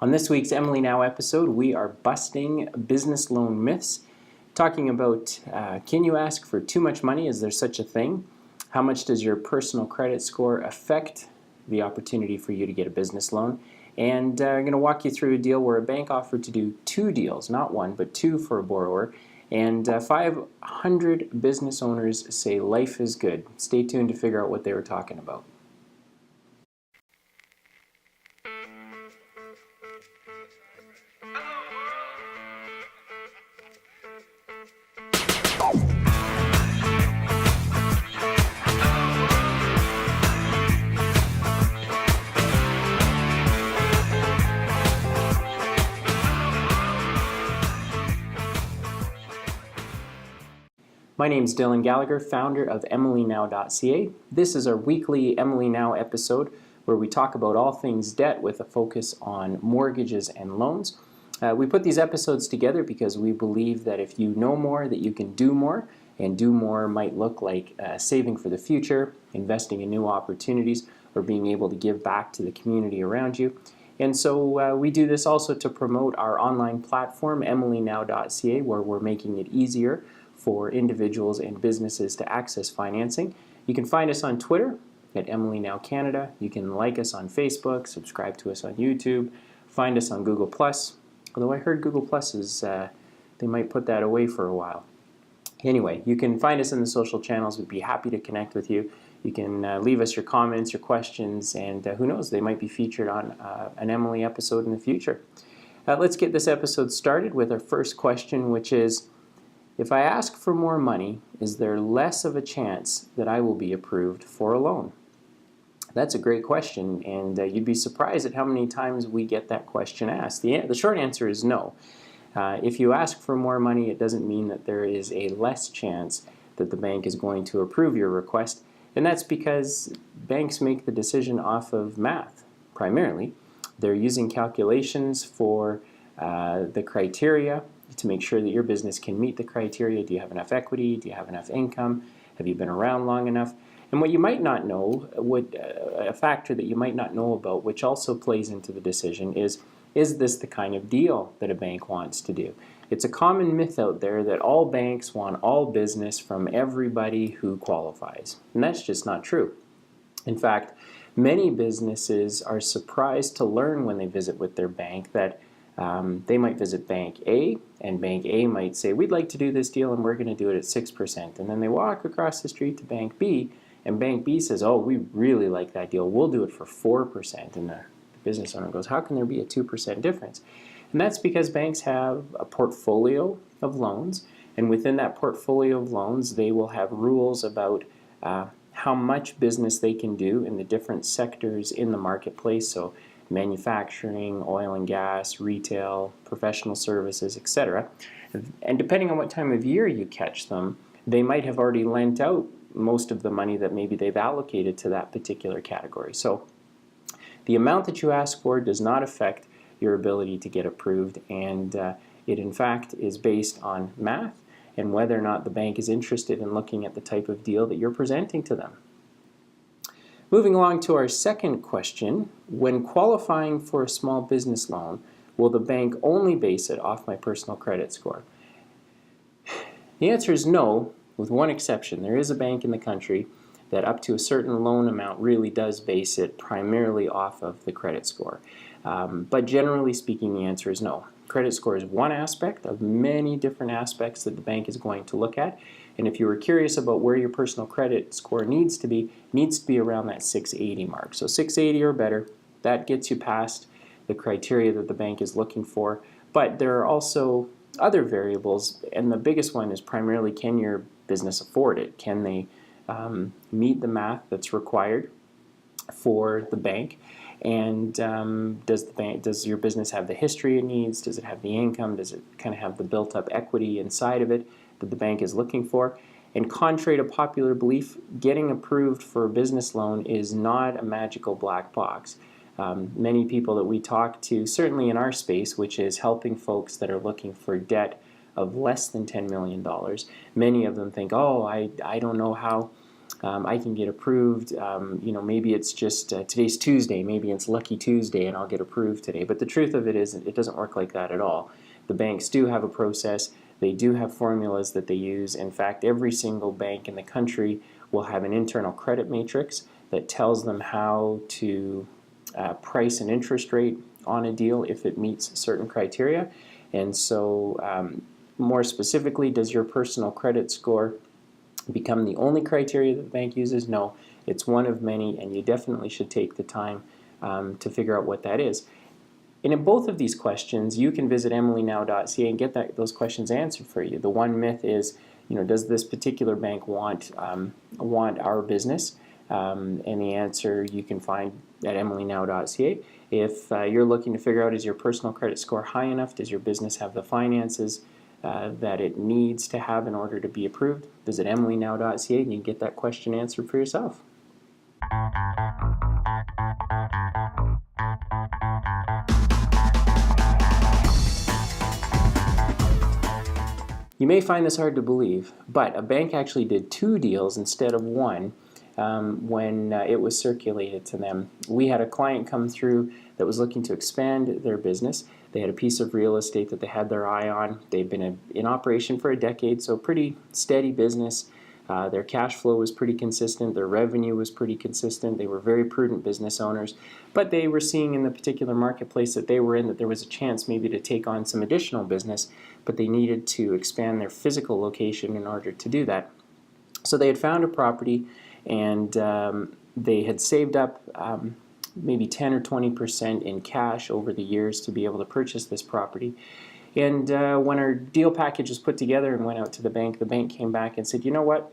On this week's Emily Now episode, we are busting business loan myths, talking about can you ask for too much money? Is there such a thing? How much does your personal credit score affect the opportunity for you to get a business loan? And I'm going to walk you through a deal where a bank offered to do two deals, not one, but two for a borrower. And 500 business owners say life is good. Stay tuned to figure out what they were talking about. My name is Dylan Gallagher, founder of EmilyNow.ca. This is our weekly Emily Now episode where we talk about all things debt with a focus on mortgages and loans. We put these episodes together because we believe that if you know more, that you can do more, and do more might look like saving for the future, investing in new opportunities, or being able to give back to the community around you. And so we do this also to promote our online platform, EmilyNow.ca, where we're making it easier for individuals and businesses to access financing. You can find us on Twitter at Emily Now Canada. You can like us on Facebook, subscribe to us on YouTube, find us on Google+. Although I heard Google+ is, they might put that away for a while. Anyway, you can find us in the social channels. We'd be happy to connect with you. You can leave us your comments, your questions, and who knows, they might be featured on an Emily episode in the future. Let's get this episode started with our first question, which is, if I ask for more money, is there less of a chance that I will be approved for a loan? That's a great question, and you'd be surprised at how many times we get that question asked. The short answer is no. If you ask for more money, it doesn't mean that there is a less chance that the bank is going to approve your request, and that's because banks make the decision off of math, primarily. They're using calculations for the criteria to make sure that your business can meet the criteria. Do you have enough equity? Do you have enough income? Have you been around long enough? And what you might not know, a factor that you might not know about, which also plays into the decision, is this the kind of deal that a bank wants to do? It's a common myth out there that all banks want all business from everybody who qualifies. And that's just not true. In fact, many businesses are surprised to learn when they visit with their bank that they might visit Bank A, and Bank A might say, we'd like to do this deal and we're going to do it at 6%. And then they walk across the street to Bank B, and Bank B says, oh, we really like that deal. We'll do it for 4%. And the business owner goes, how can there be a 2% difference? And that's because banks have a portfolio of loans, and within that portfolio of loans, they will have rules about how much business they can do in the different sectors in the marketplace. So manufacturing, oil and gas, retail, professional services, etc. And depending on what time of year you catch them, they might have already lent out most of the money that maybe they've allocated to that particular category. So the amount that you ask for does not affect your ability to get approved, and it in fact is based on math and whether or not the bank is interested in looking at the type of deal that you're presenting to them. Moving along to our second question, when qualifying for a small business loan, will the bank only base it off my personal credit score? The answer is no, with one exception. There is a bank in the country that up to a certain loan amount really does base it primarily off of the credit score. But generally speaking, the answer is no. Credit score is one aspect of many different aspects that the bank is going to look at. And if you were curious about where your personal credit score needs to be around that 680 mark. So 680 or better, that gets you past the criteria that the bank is looking for. But there are also other variables, and the biggest one is primarily, can your business afford it? Can they meet the math that's required for the bank? And does your business have the history it needs? Does it have the income? Does it kind of have the built-up equity inside of it that the bank is looking for? And contrary to popular belief, getting approved for a business loan is not a magical black box. Many people that we talk to, certainly in our space, which is helping folks that are looking for debt of less than $10 million, many of them think, oh, I don't know how I can get approved. Maybe it's just today's Tuesday, maybe it's Lucky Tuesday and I'll get approved today. But the truth of it is, it doesn't work like that at all. The banks do have a process. They do have formulas that they use. In fact, every single bank in the country will have an internal credit matrix that tells them how to price an interest rate on a deal if it meets certain criteria. And so more specifically, does your personal credit score become the only criteria that the bank uses? No, it's one of many, and you definitely should take the time to figure out what that is. And in both of these questions, you can visit emilynow.ca and get those questions answered for you. The one myth is, does this particular bank want our business? And the answer you can find at emilynow.ca. If you're looking to figure out, is your personal credit score high enough? Does your business have the finances that it needs to have in order to be approved? Visit emilynow.ca and you can get that question answered for yourself. You may find this hard to believe, but a bank actually did 2 deals instead of 1 when it was circulated to them. We had a client come through that was looking to expand their business. They had a piece of real estate that they had their eye on. They've been in operation for a decade, so pretty steady business. Their cash flow was pretty consistent. Their revenue was pretty consistent. They were very prudent business owners, but they were seeing in the particular marketplace that they were in that there was a chance maybe to take on some additional business, but they needed to expand their physical location in order to do that. So they had found a property, and they had saved up maybe 10 or 20% in cash over the years to be able to purchase this property. And when our deal package was put together and went out to the bank came back and said, you know what?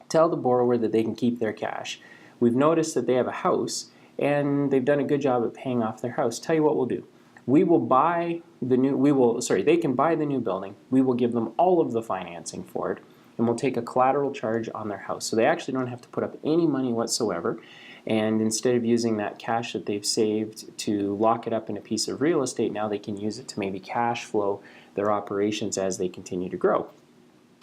Tell the borrower that they can keep their cash. We've noticed that they have a house and they've done a good job at paying off their house. Tell you what we'll do. They can buy the new building. We will give them all of the financing for it, and we'll take a collateral charge on their house. So they actually don't have to put up any money whatsoever. And instead of using that cash that they've saved to lock it up in a piece of real estate, now they can use it to maybe cash flow their operations as they continue to grow.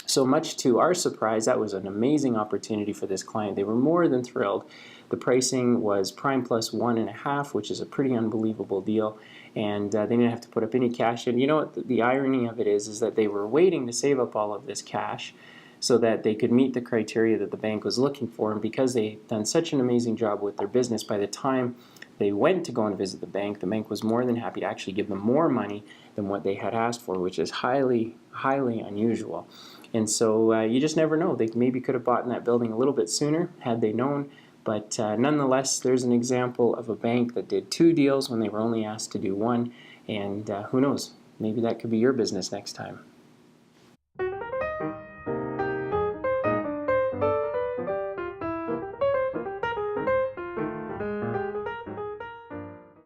So much to our surprise, that was an amazing opportunity for this client. They were more than thrilled. The pricing was prime plus 1.5, which is a pretty unbelievable deal. And they didn't have to put up any cash. And you know what? The irony of it is that they were waiting to save up all of this cash so that they could meet the criteria that the bank was looking for. And because they'd done such an amazing job with their business, by the time they went to go and visit the bank was more than happy to actually give them more money than what they had asked for, which is highly, highly unusual. And so you just never know. They maybe could have bought in that building a little bit sooner had they known. But nonetheless, there's an example of a bank that did 2 deals when they were only asked to do 1. And who knows, maybe that could be your business next time.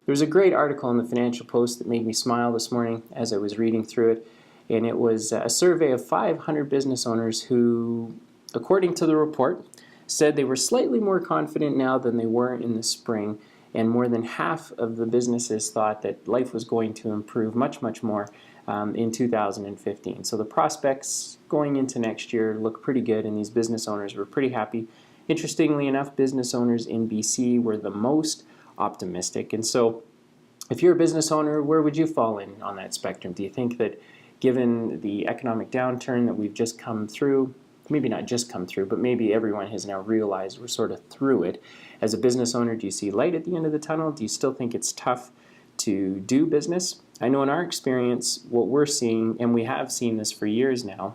There was a great article in the Financial Post that made me smile this morning as I was reading through it. And it was a survey of 500 business owners who, according to the report, said they were slightly more confident now than they were in the spring, and more than half of the businesses thought that life was going to improve much, much more in 2015. So the prospects going into next year look pretty good, and these business owners were pretty happy. Interestingly enough, business owners in BC were the most optimistic. And so if you're a business owner, where would you fall in on that spectrum? Do you think that given the economic downturn that we've just come through, maybe not just come through, but maybe everyone has now realized we're sort of through it. As a business owner, do you see light at the end of the tunnel? Do you still think it's tough to do business? I know in our experience, what we're seeing, and we have seen this for years now,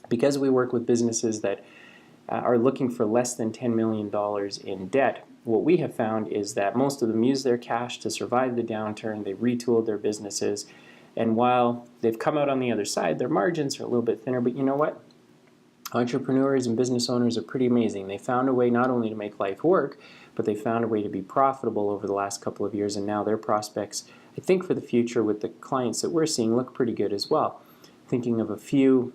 because we work with businesses that are looking for less than $10 million in debt, what we have found is that most of them use their cash to survive the downturn. They've retooled their businesses, and while they've come out on the other side, their margins are a little bit thinner, but you know what? Entrepreneurs and business owners are pretty amazing. They found a way not only to make life work, but they found a way to be profitable over the last couple of years, and now their prospects, I think for the future with the clients that we're seeing, look pretty good as well. Thinking of a few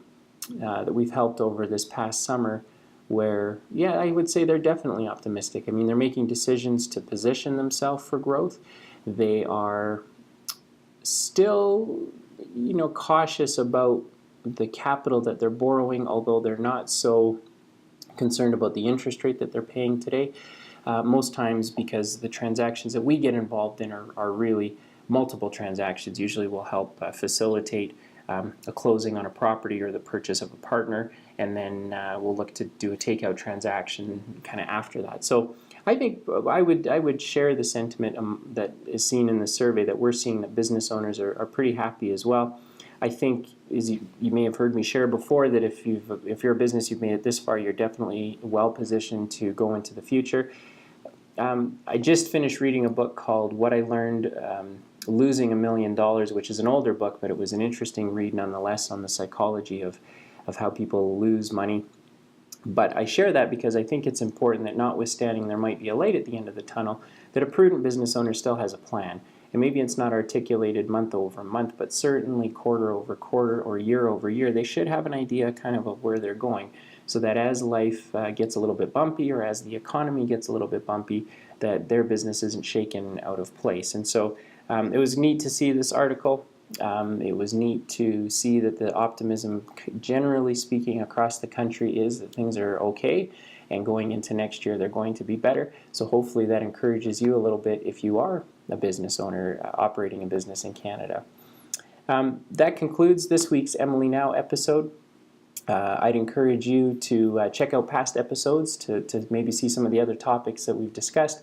that we've helped over this past summer where, yeah, I would say they're definitely optimistic. I mean, they're making decisions to position themselves for growth. They are still, cautious about the capital that they're borrowing, although they're not so concerned about the interest rate that they're paying today. Most times because the transactions that we get involved in are really multiple transactions. Usually we'll help facilitate a closing on a property or the purchase of a partner, and then we'll look to do a takeout transaction kind of after that. So I think I would share the sentiment that is seen in the survey, that we're seeing that business owners are pretty happy as well. I think, as you may have heard me share before, that if you're a business, you've made it this far, you're definitely well positioned to go into the future. I just finished reading a book called What I Learned Losing $1 Million, which is an older book, but it was an interesting read nonetheless on the psychology of how people lose money. But I share that because I think it's important that, notwithstanding there might be a light at the end of the tunnel, that a prudent business owner still has a plan. And maybe it's not articulated month over month, but certainly quarter over quarter or year over year, they should have an idea kind of where they're going, so that as life gets a little bit bumpy, or as the economy gets a little bit bumpy, that their business isn't shaken out of place. And so it was neat to see this article. It was neat to see that the optimism, generally speaking, across the country is that things are okay, and going into next year they're going to be better. So hopefully that encourages you a little bit if you are a business owner operating a business in Canada. That concludes this week's Emily Now episode. I'd encourage you to check out past episodes to maybe see some of the other topics that we've discussed.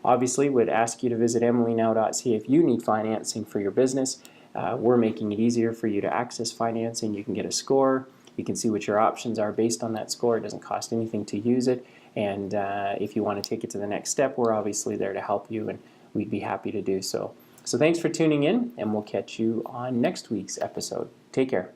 Obviously, would ask you to visit emilynow.ca if you need financing for your business. We're making it easier for you to access financing. You can get a score. You can see what your options are based on that score. It doesn't cost anything to use it. And if you want to take it to the next step, we're obviously there to help you, and we'd be happy to do so. So thanks for tuning in, and we'll catch you on next week's episode. Take care.